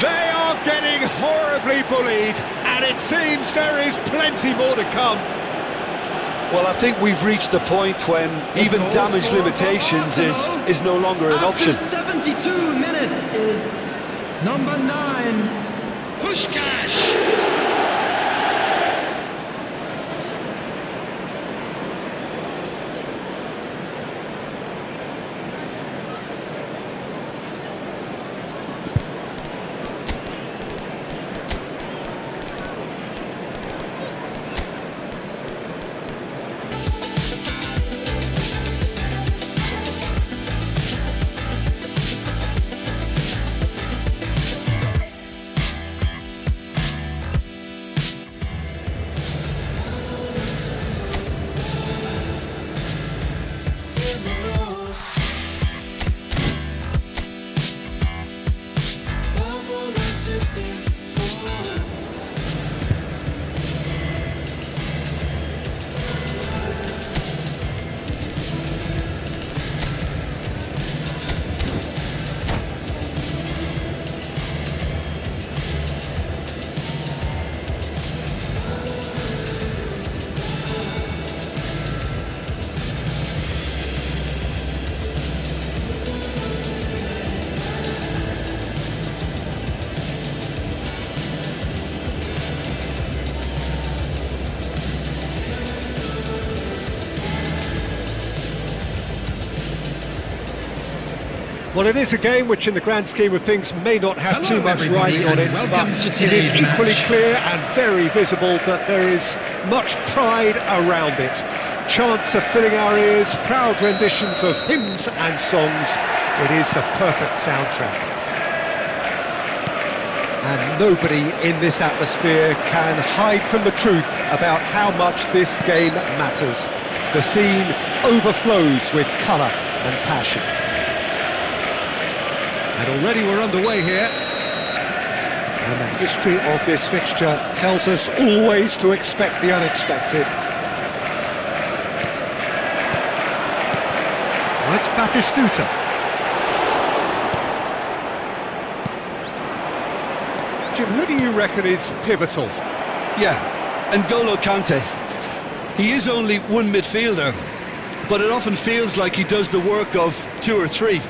They are getting horribly bullied, and it seems there is plenty more to come. Well, I think we've reached the point when even damage limitations is no longer an option. After 72 minutes is number 9, Puskás. Well, it is a game which in the grand scheme of things may not have Hello, too much everybody, riding on it, and welcome but to it is today's equally match. clear and very visible that there is much pride around it. Chants are filling our ears, proud renditions of hymns and songs. It is the perfect soundtrack. And nobody in this atmosphere can hide from the truth about how much this game matters. The scene overflows with colour and passion. And already we're underway here. And the history of this fixture tells us always to expect the unexpected. Well, it's Batistuta. Jim, who do you reckon is pivotal? Yeah, N'Golo Kante. He is only one midfielder, but it often feels like he does the work of 2 or 3.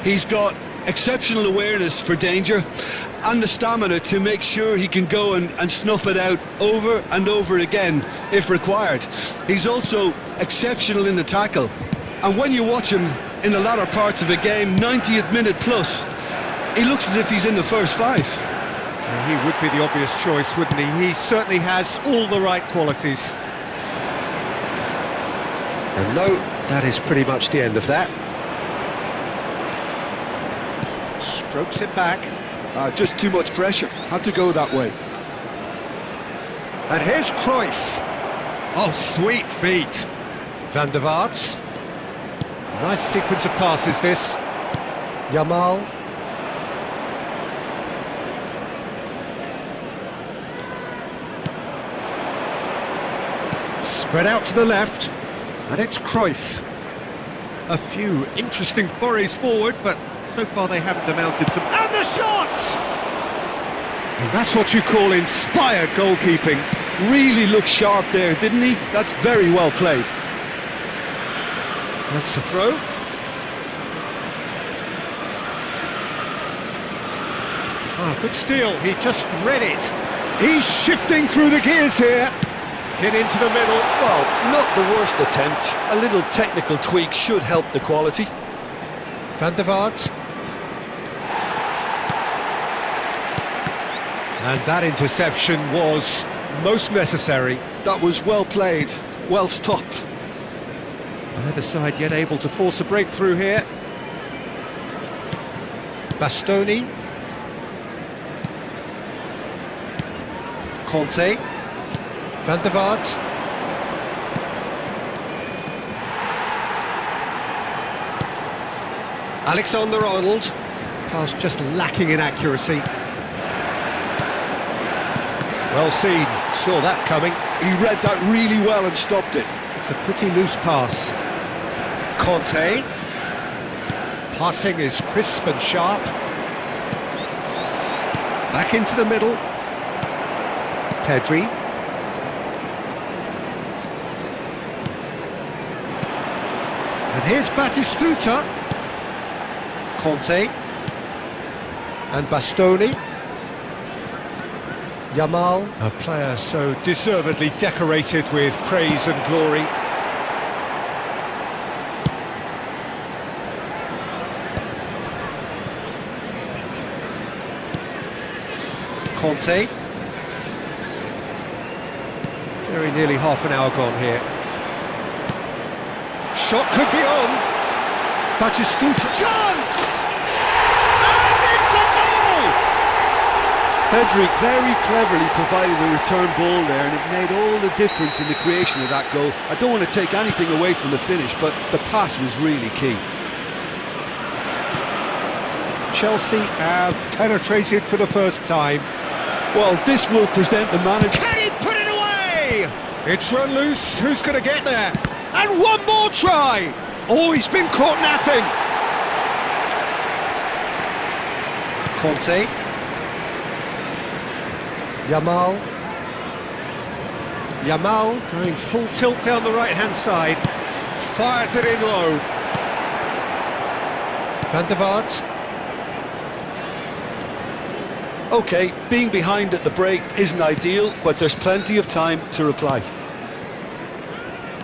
He's got exceptional awareness for danger and the stamina to make sure he can go and snuff it out over and over again if required. He's also exceptional in the tackle, and when you watch him in the latter parts of a game, 90th minute plus, he looks as if he's in the first 5. Well, he would be the obvious choice, wouldn't he? He certainly has all the right qualities. And no, that is pretty much the end of that. Strokes it back. Just too much pressure. Had to go that way. And here's Cruyff. Oh, sweet feet. Van der Vaart. Nice sequence of passes, this. Yamal. Spread out to the left. And it's Cruyff. A few interesting forays forward, but so far they haven't amounted to... And the shot! And that's what you call inspired goalkeeping. Really looked sharp there, didn't he? That's very well played. That's the throw. Oh, good steal. He just read it. He's shifting through the gears here. Hit into the middle. Well, not the worst attempt. A little technical tweak should help the quality. Van der Vaart. And that interception was most necessary. That was well played, well stopped. Either side yet able to force a breakthrough here. Bastoni. Conte. Van der Vaart. Alexander-Arnold. Pass just lacking in accuracy. Well seen, saw that coming. He read that really well and stopped it. It's a pretty loose pass. Conte. Passing is crisp and sharp. Back into the middle. Pedri. And here's Batistuta. Conte. And Bastoni. Yamal, a player so deservedly decorated with praise and glory. Conte. Very nearly half an hour gone here. Shot could be on. Batistuta. Chance! And it's a goal! Pedri very cleverly provided the return ball there, and it made all the difference in the creation of that goal. I don't want to take anything away from the finish, but the pass was really key. Chelsea have penetrated for the first time. Well, this will present the manager. Can he put it away? It's run loose. Who's going to get there? And one more try! Oh, he's been caught napping. Conte. Yamal. Yamal going full tilt down the right-hand side. Fires it in low. Van der Vaart. OK, being behind at the break isn't ideal, but there's plenty of time to reply.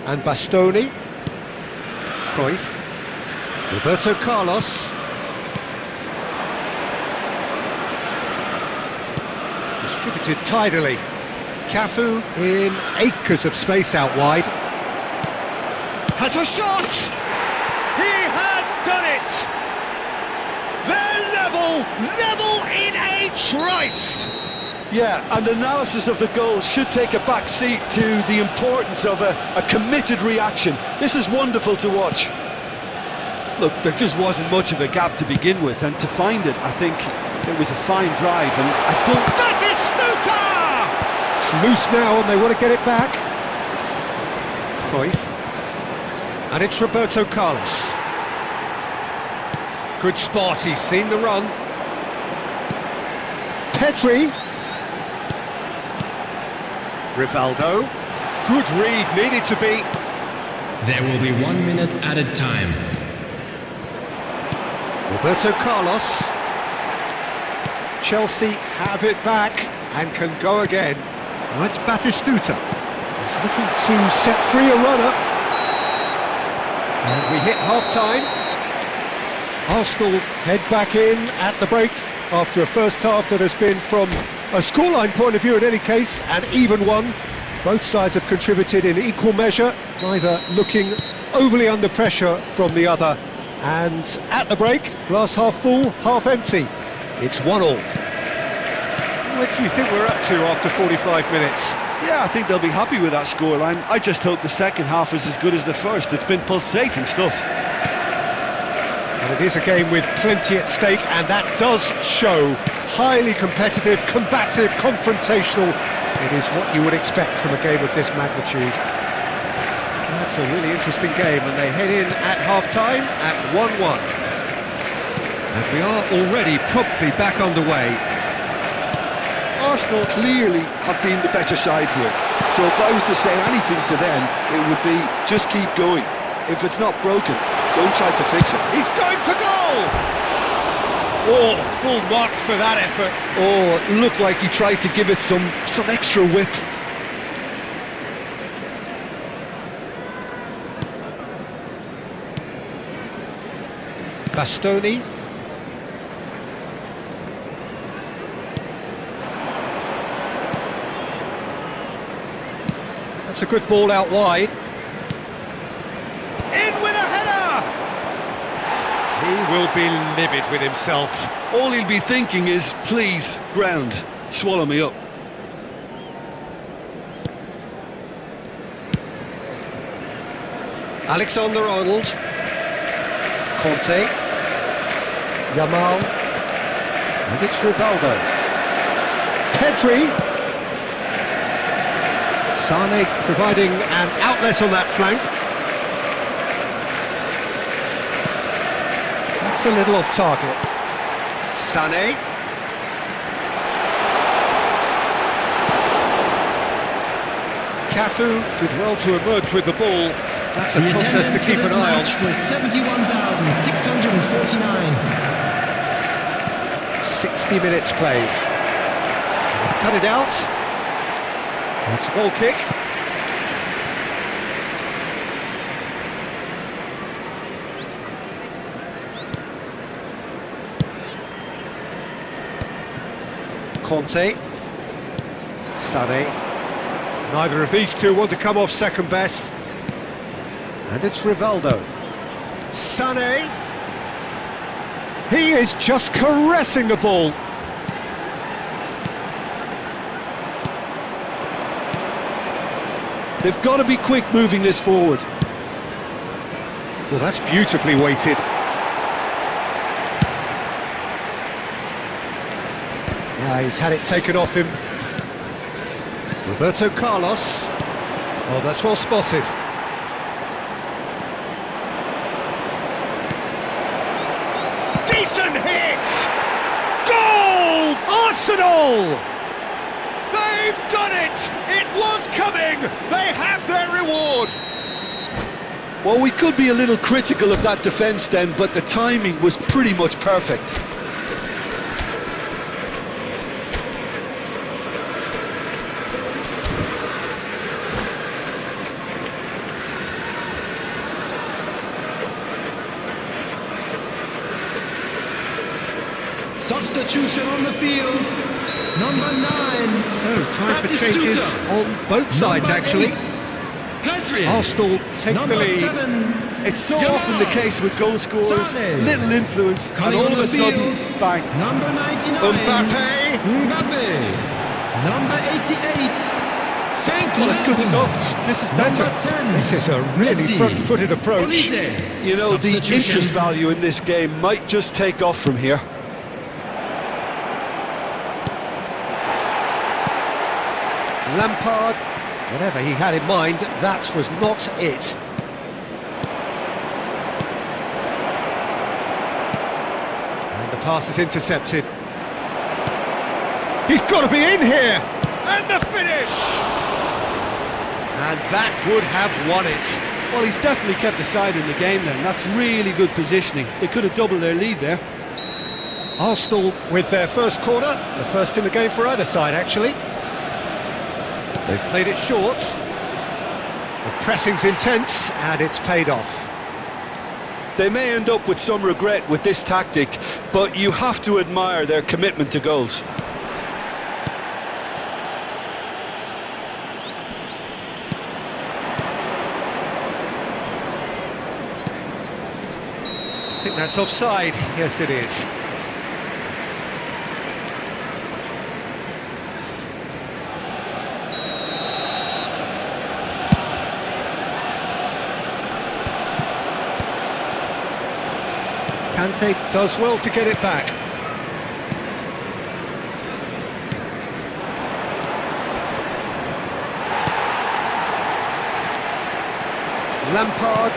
And Bastoni. Cruyff. Roberto Carlos. Distributed tidily. Cafu in acres of space out wide. Has a shot! He has done it! They're level in a trice! Yeah, and analysis of the goal should take a back seat to the importance of a committed reaction. This is wonderful to watch. Look, there just wasn't much of a gap to begin with, and to find it, I think it was a fine drive, and I don't... Batistuta! It's loose now, and they want to get it back. Cruyff. And it's Roberto Carlos. Good spot, he's seen the run. Pedri. Rivaldo. Good read, needed to be. There will be 1 minute added time. Roberto Carlos. Chelsea have it back and can go again. Now it's Batistuta. He's looking to set free a runner. And we hit half-time. Arsenal head back in at the break after a first half that has been, from a scoreline point of view in any case, an even one. Both sides have contributed in equal measure, neither looking overly under pressure from the other. And at the break, glass half full, half empty. It's 1-1. What do you think we're up to after 45 minutes? Yeah, I think they'll be happy with that scoreline. I just hope the second half is as good as the first. It's been pulsating stuff. And it is a game with plenty at stake, and that does show. Highly competitive, combative, confrontational. It is what you would expect from a game of this magnitude. That's a really interesting game, and they head in at half-time at 1-1. And we are already promptly back underway. Arsenal clearly have been the better side here. So if I was to say anything to them, it would be just keep going. If it's not broken, don't try to fix it. He's going for goal! Oh, full marks for that effort. Oh, it looked like he tried to give it some extra whip. Bastoni. That's a good ball out wide. In with a header! He will be livid with himself. All he'll be thinking is, please, ground, swallow me up. Alexander-Arnold. Conte. Yamal. And it's Rivaldo. Pedri. Sane providing an outlet on that flank. That's a little off target. Sane. Cafu did well to emerge with the ball. That's a contest to keep an eye on. Was 71,649. 60 minutes played. Let's cut it out. That's a goal kick. Conte. Sané. Neither of these two want to come off second best. And it's Rivaldo. Sané. He is just caressing the ball. They've got to be quick moving this forward. Well, that's beautifully weighted. Yeah, he's had it taken off him. Roberto Carlos. Oh, that's well spotted. Decent hit! Goal! Arsenal! They've done it! It was coming! They have their reward! Well, we could be a little critical of that defence then, but the timing was pretty much perfect. Substitution on the field. Number 9. So, time for changes on both sides, actually. Arsenal take the lead. 7. It's so often the case with goal scorers, little influence, and all of a sudden, bang. Number 99. Mbappe. Mbappe. Number 88. Thank you. Well, it's good stuff. This is better. Number 10. This is a really Messi. front-footed approach. Olise. You know, the Substitution. interest value in this game might just take off from here. Lampard, whatever he had in mind, that was not it. And the pass is intercepted. He's got to be in here! And the finish! And that would have won it. Well, he's definitely kept the side in the game then. That's really good positioning. They could have doubled their lead there. Arsenal with their first corner, the first in the game for either side, actually. They've played it short. The pressing's intense, and it's paid off. They may end up with some regret with this tactic, but you have to admire their commitment to goals. I think that's offside. Yes, it is. Kante does well to get it back. Lampard.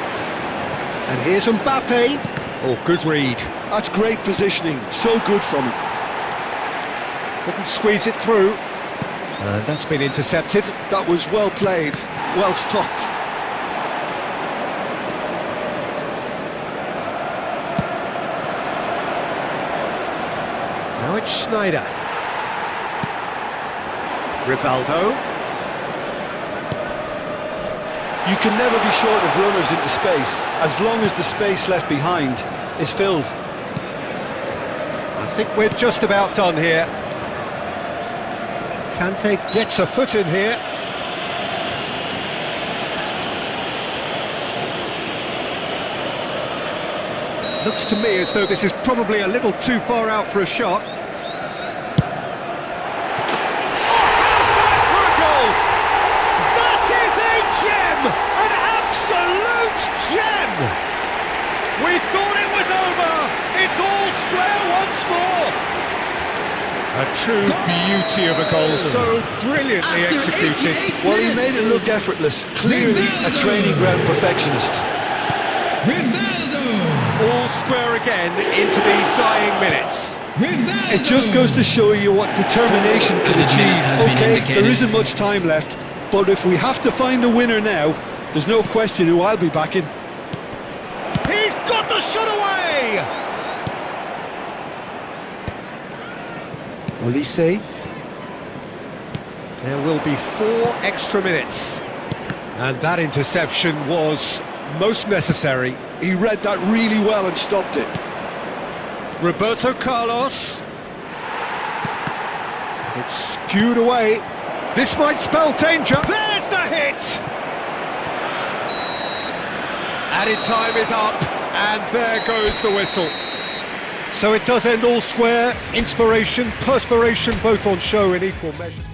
And here's Mbappe. Oh, good read. That's great positioning. So good from him. Couldn't squeeze it through. And that's been intercepted. That was well played. Well stopped. Now it's Schneider. Rivaldo. You can never be short of runners into space, as long as the space left behind is filled. I think we're just about done here. Kante gets a foot in here. Looks to me as though this is probably a little too far out for a shot. Gem! We thought it was over! It's all square once more! A true beauty of a goal, so brilliantly executed. Well, he made it look effortless, clearly a training ground perfectionist. All square again into the dying minutes. It just goes to show you what determination can achieve. Okay, there isn't much time left, but if we have to find a winner now, there's no question who I'll be backing. He's got the shot away! Olise. There will be 4 extra minutes. And that interception was most necessary. He read that really well and stopped it. Roberto Carlos. It's skewed away. This might spell danger. There's the hit! Added time is up, and there goes the whistle. So it does end all square. Inspiration, perspiration, both on show in equal measure.